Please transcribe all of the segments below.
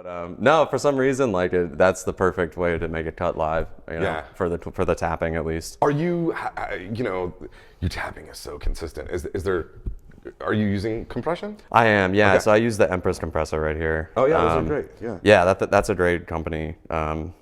But no, for some reason, like that's the perfect way to make it cut live. You know, for the tapping at least. Are you, you know, your tapping is so consistent. Is there? Are you using compression? I am, yeah. Okay. So I use the Empress compressor right here. Oh yeah, those are great. Yeah. Yeah, that's a great company. And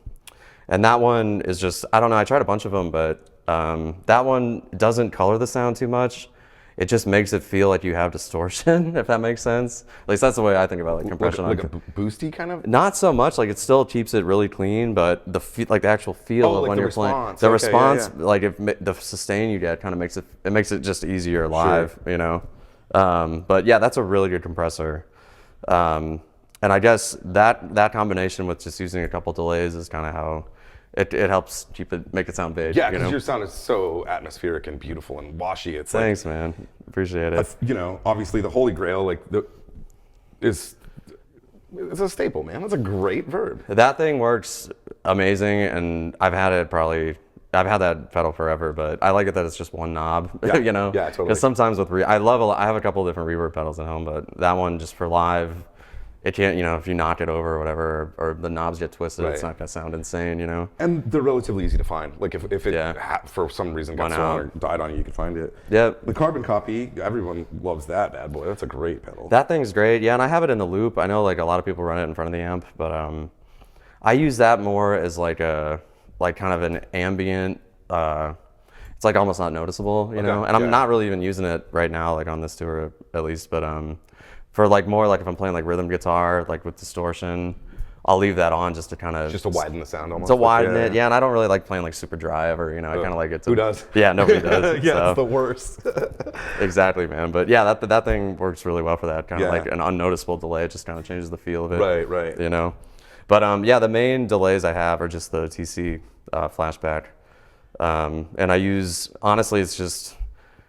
that one is just, I don't know. I tried a bunch of them, but that one doesn't color the sound too much. It just makes it feel like you have distortion, if that makes sense. At least that's the way I think about like compression. Like a boosty kind of? Not so much. Like it still keeps it really clean, but the actual feel of like when you're playing, the response, like if the sustain you get, kind of makes it just easier live, you know. But yeah, that's a really good compressor. And I guess that combination with just using a couple delays is kind of how it helps make it sound big. Yeah, because your sound is so atmospheric and beautiful and washy. It's Thanks, man. Appreciate it. You know, obviously the Holy Grail, it's a staple, man. That's a great verb. That thing works amazing, and I've had that pedal forever, but I like it that it's just one knob, you know? Yeah, totally. Because sometimes with I have a couple of different reverb pedals at home, but that one just for live, it can't, you know, if you knock it over or whatever, or the knobs get twisted, it's not gonna sound insane, you know? And they're relatively easy to find. Like if it for some reason got stolen or died on you can find it. Yeah. The carbon copy, everyone loves that bad boy. That's a great pedal. That thing's great, yeah, and I have it in the loop. I know like a lot of people run it in front of the amp, but I use that more as like kind of an ambient, it's like almost not noticeable, you know? And I'm not really even using it right now, like on this tour at least, but for like more like if I'm playing like rhythm guitar, like with distortion, I'll leave that on just to kind of... Just to widen the sound almost. To widen it, yeah, and I don't really like playing like super dry ever, you know, I kind of like it to... Who does? Yeah, nobody does. Yeah, it's the worst. Exactly, man, but yeah, that thing works really well for that, kind of like an unnoticeable delay, it just kind of changes the feel of it. Right. You know? But yeah, the main delays I have are just the TC flashback. And I use, honestly, it's just,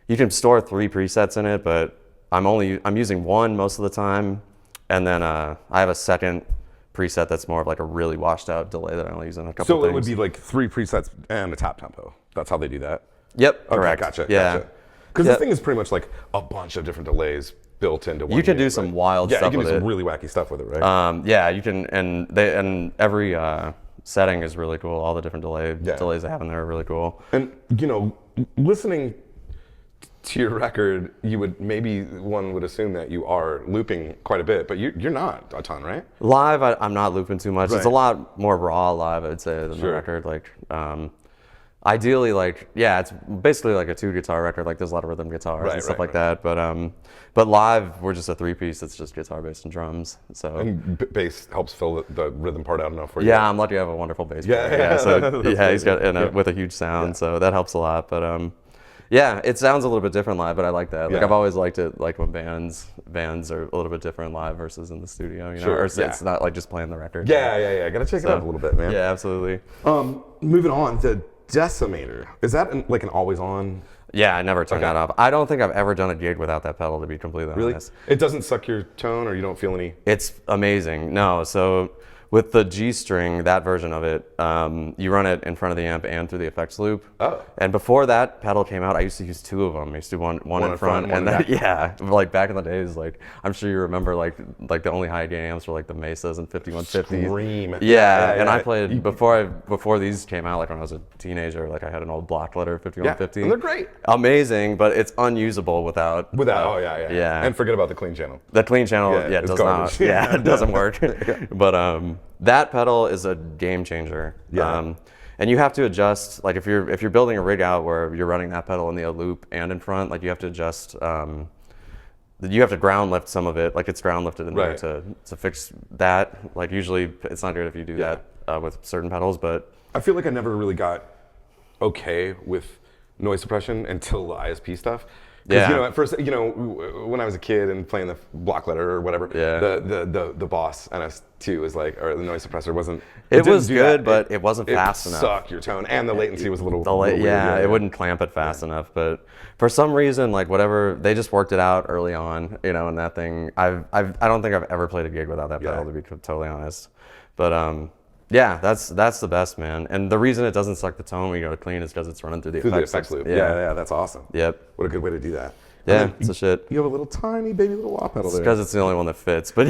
you can store 3 presets in it, but I'm using one most of the time, and then I have a second preset that's more of like a really washed out delay that I only use in a couple things. So it would be like 3 presets and a tap tempo. That's how they do that? Yep, okay, correct. Gotcha. Because this thing is pretty much like a bunch of different delays built into one. You can do some wild stuff with it. Yeah, you can do some really wacky stuff with it, right? Yeah, you can, and every setting is really cool. All the different delays I have in there are really cool. And you know, listening to your record, one would assume that you are looping quite a bit, but you're not a ton, right? Live, I'm not looping too much. Right. It's a lot more raw live, I'd say, than the record. Like, ideally, like, yeah, it's basically like a 2-guitar record. Like, there's a lot of rhythm guitars and stuff like that. But live, we're just a 3-piece. It's just guitar, bass, and drums. So and bass helps fill the rhythm part out enough for you. Yeah, I'm lucky I have a wonderful bass player. Yeah, so he's got with a huge sound, so that helps a lot. But yeah, it sounds a little bit different live, but I like that. Like I've always liked it, like when bands are a little bit different live versus in the studio, you know, or it's not like just playing the record. Yeah. Gotta check it out a little bit, man. Yeah, absolutely. Moving on, the decimator. Is that like an always on? Yeah, I never turn that off. I don't think I've ever done a gig without that pedal, to be completely honest. It doesn't suck your tone, or you don't feel any? It's amazing. No, so with the G string, that version of it, you run it in front of the amp and through the effects loop. Oh. And before that pedal came out, I used to use 2 of them. I used to do one in front, and then like back in the days, like I'm sure you remember, like the only high gain amps were like the Mesas and 5150s. Scream. Yeah, and I played before these came out. Like when I was a teenager, like I had an old block letter 5150. And they're great. Amazing, but it's unusable without. Yeah. And forget about the clean channel. The clean channel, it does not. Yeah, it doesn't work. But that pedal is a game changer. And you have to adjust, like if you're building a rig out where you're running that pedal in the loop and in front, like you have to adjust, you have to ground lift some of it, like it's ground lifted in there to fix that. Like usually it's not good if you do that with certain pedals, but. I feel like I never really got okay with noise suppression until the ISP stuff. Because you know, at first, you know, when I was a kid and playing the block letter or whatever, the Boss NS2 was like, or the noise suppressor wasn't. It was good, but it wasn't fast enough. It sucked your tone, and the latency was a little. Weird. It wouldn't clamp it fast enough. But for some reason, like whatever, they just worked it out early on, you know. And that thing, I don't think I've ever played a gig without that pedal, to be totally honest. But yeah, that's the best, man. And the reason it doesn't suck the tone when you go to clean is because it's running through the effects loop. Yeah, that's awesome. Yep. What a good way to do that. Yeah, it's a shit. You have a little tiny baby little wah pedal there. Because it's the only one that fits. But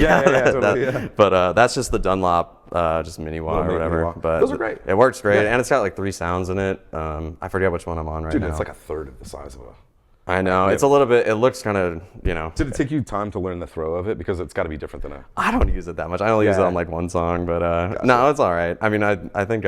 But that's just the Dunlop, just mini wah or whatever. But those are great. It works great, and it's got like 3 sounds in it. I forget which one I'm on right now. Dude, it's like a third of the size of a. I know. It's a little bit, it looks kind of, you know. Did it take you time to learn the throw of it? Because it's got to be different than a. I don't use it that much. I only use it on like one song, but no, it's all right. I mean, I think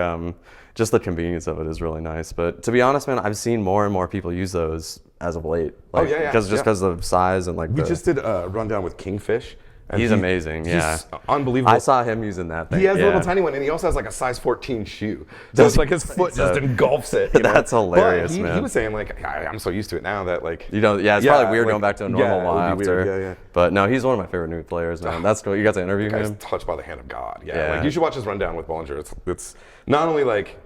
just the convenience of it is really nice. But to be honest, man, I've seen more and more people use those as of late. Like, because of size and like. We just did a rundown with Kingfish. And he's amazing, he's unbelievable. I saw him using that thing. He has a little tiny one, and he also has like a size 14 shoe. So it's like his foot just engulfs it. You know? That's hilarious, man. He was saying like, I'm so used to it now that like. You don't. Yeah, it's probably weird going back to a normal wah after. Weird. But no, he's one of my favorite new players, man. That's cool. You got to interview him. He's touched by the hand of God. Yeah. Like you should watch his rundown with Bollinger. It's not only like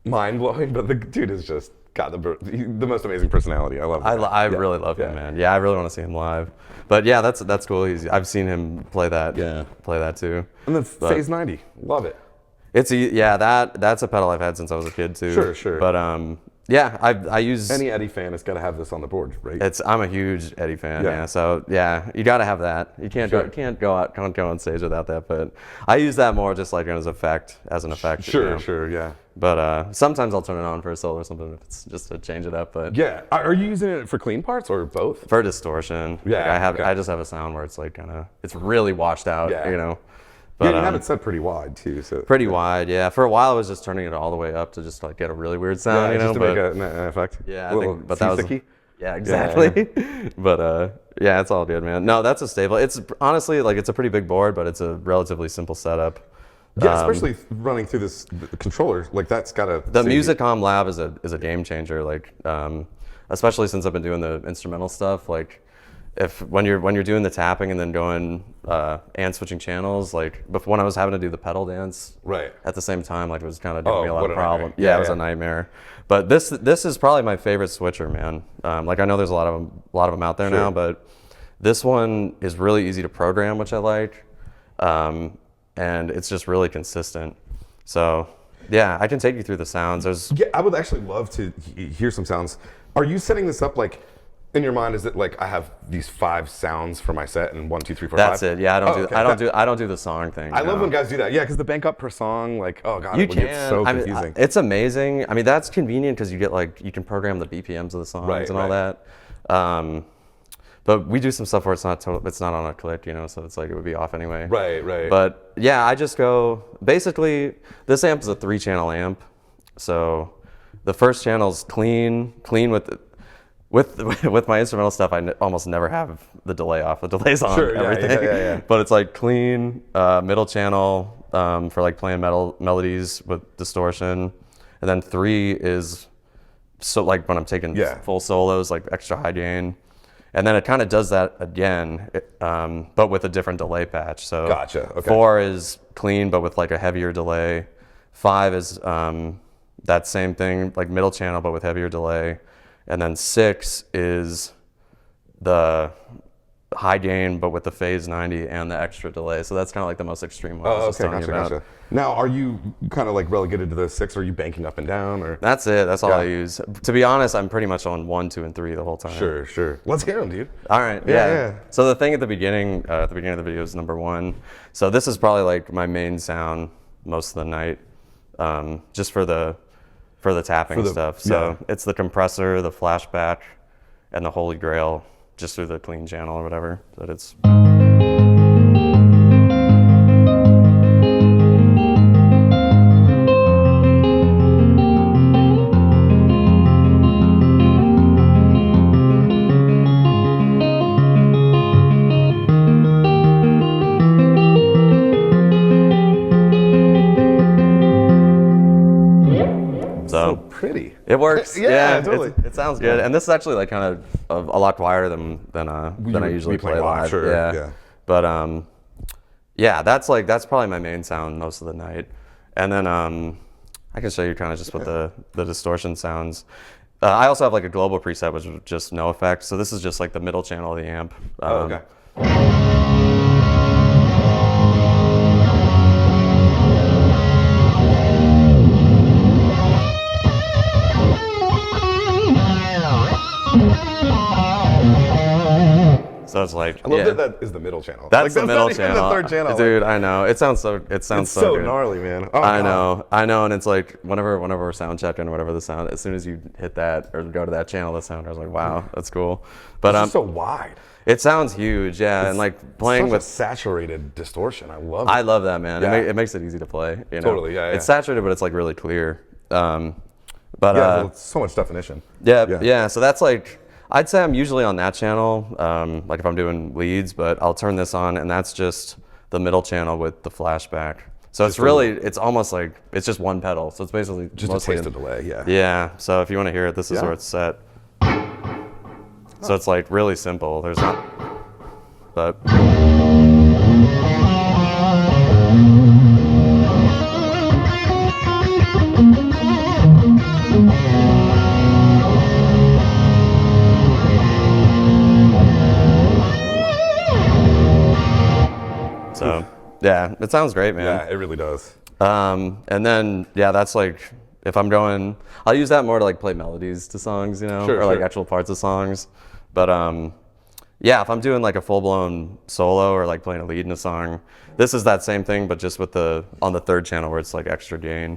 mind blowing, but the dude is just got the most amazing personality. I love him. I really love him, man. Yeah, I really want to see him live. But yeah, that's cool. I've seen him play that. Yeah. Play that too. And then Phase 90, love it. It's that's a pedal I've had since I was a kid too. Sure. But yeah, I use. Any Eddie fan has got to have this on the board, right? I'm a huge Eddie fan. Yeah. So yeah, you got to have that. You can't go on stage without that. But I use that more just like as an effect. Sure. Yeah. But sometimes I'll turn it on for a solo or something if it's just to change it up. But yeah, are you using it for clean parts or both? For distortion. Yeah. Like I just have a sound where it's like it's really washed out. Yeah. You know. But, you have it set pretty wide too. So pretty wide, yeah. For a while, I was just turning it all the way up to just like get a really weird sound, just to make an effect. Yeah, but that was. Yeah, exactly. Yeah. But yeah, it's all good, man. No, that's a staple. It's honestly like it's a pretty big board, but it's a relatively simple setup. Yeah, especially running through this controller, like that's gotta. The Musicom Lab is a game changer, like especially since I've been doing the instrumental stuff. Like, when you're doing the tapping and then going and switching channels, like when I was having to do the pedal dance, right, at the same time, like it was kind of giving me a lot of problems. Yeah, it was a nightmare. But this is probably my favorite switcher, man. Like I know there's a lot of them out there now, but this one is really easy to program, which I like. And it's just really consistent. So, yeah, I can take you through the sounds. I would actually love to hear some sounds. Are you setting this up like in your mind? Is it like I have these 5 sounds for my set and 1, 2, 3, 4, 5? That's it. Yeah, I don't do the song thing. I love when guys do that. Yeah, because the bank up per song, like God, it gets so confusing. It's amazing. I mean, that's convenient because you get you can program the BPMs of the songs and all that. But we do some stuff where it's not on a click, you know, so it's like it would be off anyway. Right. But yeah, I just go, basically, this amp is a 3-channel amp. So the first channel's clean with my instrumental stuff. I almost never have the delay off. The delay's on everything. Yeah. But it's like clean, middle channel for like playing melodies with distortion. And then 3 is so like when I'm taking full solos, like extra high gain. And then it kind of does that again, but with a different delay patch. So gotcha. Okay. 4 is clean, but with like a heavier delay. 5 is that same thing, like middle channel, but with heavier delay. And then 6 is the high gain, but with the phase 90 and the extra delay. So that's kind of like the most extreme one. Gotcha. Now, are you kind of like relegated to the 6? Or are you banking up and down? Or that's it. That's all I use. To be honest, I'm pretty much on 1, 2, and 3 the whole time. Sure. Let's hear them, dude. All right. Yeah. So the thing at the beginning of the video is number 1. So this is probably like my main sound most of the night, just for the tapping stuff. So it's the compressor, the flashback, and the Holy Grail, just through the clean channel or whatever. But it's. Pretty. It works. Yeah, totally. It sounds good. And this is actually like kind of a lot quieter than I usually play live. Sure. Yeah. But yeah, that's probably my main sound most of the night. And then I can show you kind of just what the distortion sounds. I also have like a global preset, which is just no effects. So this is just like the middle channel of the amp. Okay. So it's like, I love that is the middle channel. That's the middle not even channel. the third channel. Dude, I know. It sounds so good. Gnarly, man. Oh, I know, and it's like whenever we're sound checking or whatever the sound, as soon as you hit that or go to that channel, the sound, I was like, wow, that's cool. But it's so wide. It sounds huge, yeah, and like playing with saturated distortion. I love it. I love that, man. Yeah. It makes it easy to play. You know? Totally, yeah. It's saturated, but it's like really clear. But so much definition. Yeah. So that's like, I'd say I'm usually on that channel, like if I'm doing leads, but I'll turn this on, and that's just the middle channel with the flashback. So it's really, it's almost like, it's just one pedal. So it's basically just a taste of delay, yeah. Yeah, so if you want to hear it, this is where it's set. So it's like really simple. There's not, but. So, yeah, it sounds great, man. Yeah, it really does. And then, yeah, that's like, if I'm going, I'll use that more to like play melodies to songs, you know, or like actual parts of songs. But yeah, if I'm doing like a full-blown solo or like playing a lead in a song, this is that same thing, but just with on the third channel where it's like extra gain.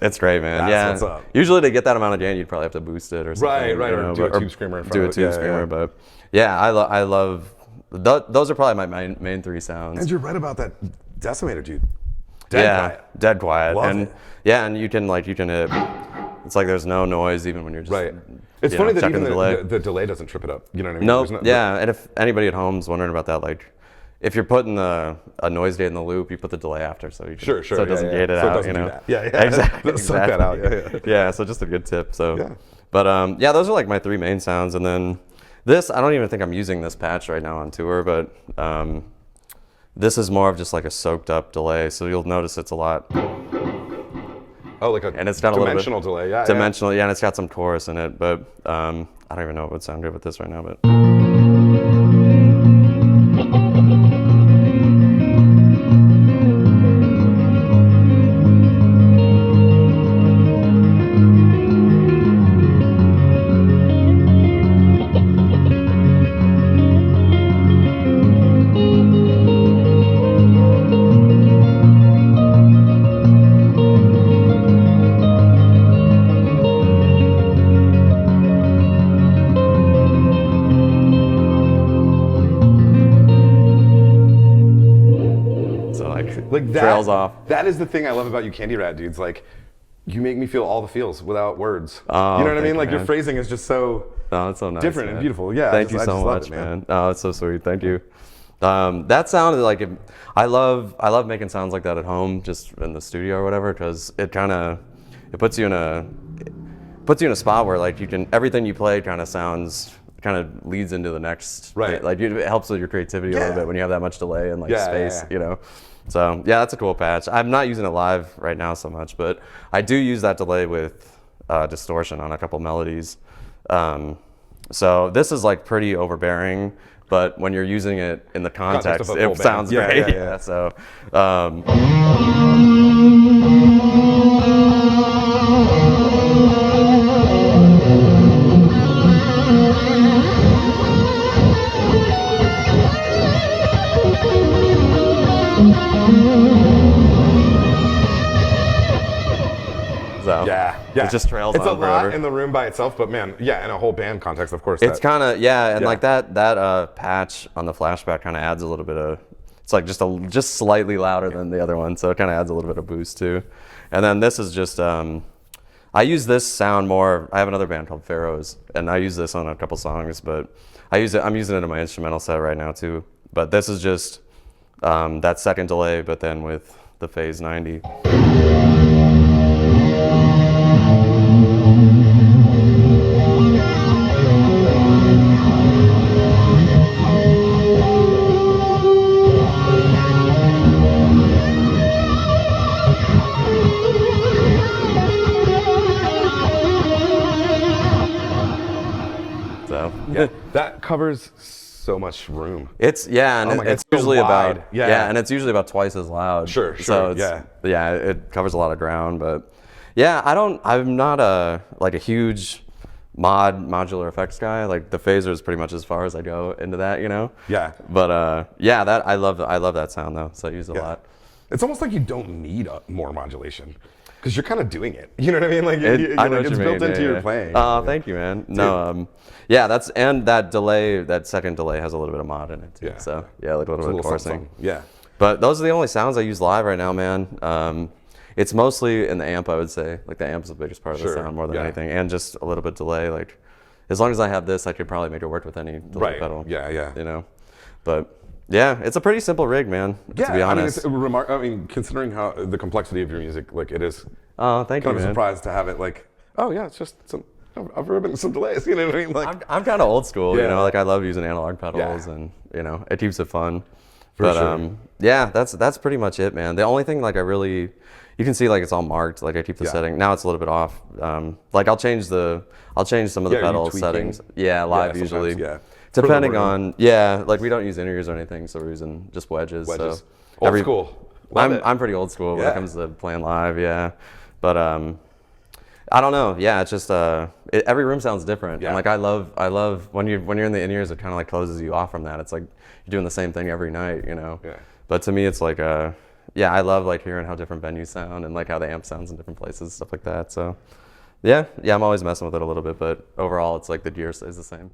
It's great, man. That's what's up. Usually to get that amount of gain, you'd probably have to boost it or something. Right. You know, or do a tube screamer in front do of a tube screamer. But yeah, I love, those are probably my main three sounds. And you're right about that decimator, dude. Dead quiet. Love and it. Yeah, and you can hit, it's like there's no noise even when you're just right. It's funny that even the delay doesn't trip it up. You know what I mean? No, yeah, and if anybody at home's wondering about that, like, if you're putting a noise gate in the loop, you put the delay after, so you can, so it doesn't gate it out, you know. Yeah, exactly. Suck that out. Yeah, so just a good tip. So, but yeah, those are like my three main sounds, and then this, I don't even think I'm using this patch right now on tour, but this is more of just like a soaked up delay, so you'll notice it's a lot. Oh, like and it's got dimensional a delay, yeah. Dimensional, yeah, and it's got some chorus in it, but I don't even know what would sound good with this right now, but. Like that, trails off. That is the thing I love about you Candy Rat dudes. Like, you make me feel all the feels without words. Oh, you know what I mean? you, like man. Your phrasing is just so it's so nice, different and beautiful. Yeah. Thank you so much, man. Oh, it's so sweet. Thank you. That sounded like I love making sounds like that at home, just in the studio or whatever, because it puts you in a spot where like everything you play kind of leads into the next. Right. Like it helps with your creativity a little bit when you have that much delay and like space, you know. So yeah, that's a cool patch. I'm not using it live right now so much, but I do use that delay with distortion on a couple melodies. So this is like pretty overbearing, but when you're using it in the context, it sounds great. Yeah. So. It just trails on forever. It's a lot in the room by itself, but man, yeah, in a whole band context, of course. It's kind of, and like that patch on the flashback kind of adds a little bit of, it's like just slightly louder than the other one, so it kind of adds a little bit of boost too. And then this is just, I use this sound more, I have another band called Rhoads, and I use this on a couple songs, but I'm using it in my instrumental set right now too. But this is just that second delay, but then with the phase 90. That covers so much room. It's and God, it's so usually wide. about and it's usually about twice as loud. Sure, So it covers a lot of ground, but I'm not like a huge modular effects guy. Like the phaser is pretty much as far as I go into that, you know. Yeah. But that I love that sound though, so I use it a lot. It's almost like you don't need more modulation. Because you're kind of doing it. You know what I mean? Like, I know it's built into your playing. Oh, thank you, man. No, and that delay, that second delay has a little bit of mod in it too. Yeah. So like a little bit of chorusing. Yeah. But those are the only sounds I use live right now, man. It's mostly in the amp, I would say. Like the amp's the biggest part of the sound more than anything, and just a little bit delay. Like, as long as I have this, I could probably make it work with any delay pedal. Yeah. You know, but. Yeah, it's a pretty simple rig, man. To be honest. I mean, considering how the complexity of your music, like it is. Oh, thank you, man. Kind of surprised to have it like, it's just some a reverb and some delays. You know what I mean? Like, I'm kind of old school, you know. Like I love using analog pedals, and you know, it keeps it fun. For sure. That's pretty much it, man. The only thing like you can see like it's all marked. Like I keep the setting. Now it's a little bit off. Like I'll change some of the pedal settings. Yeah, live usually. Yeah. Depending on like we don't use in-ears or anything, so we're using just wedges. So old school. I'm pretty old school when it comes to playing live. Yeah, but I don't know. Yeah, it's just every room sounds different. And like I love when you're in the in-ears, it kind of like closes you off from that. It's like you're doing the same thing every night, you know. Yeah. But to me, it's like I love like hearing how different venues sound and like how the amp sounds in different places, stuff like that. So yeah, I'm always messing with it a little bit, but overall, it's like the gear stays the same.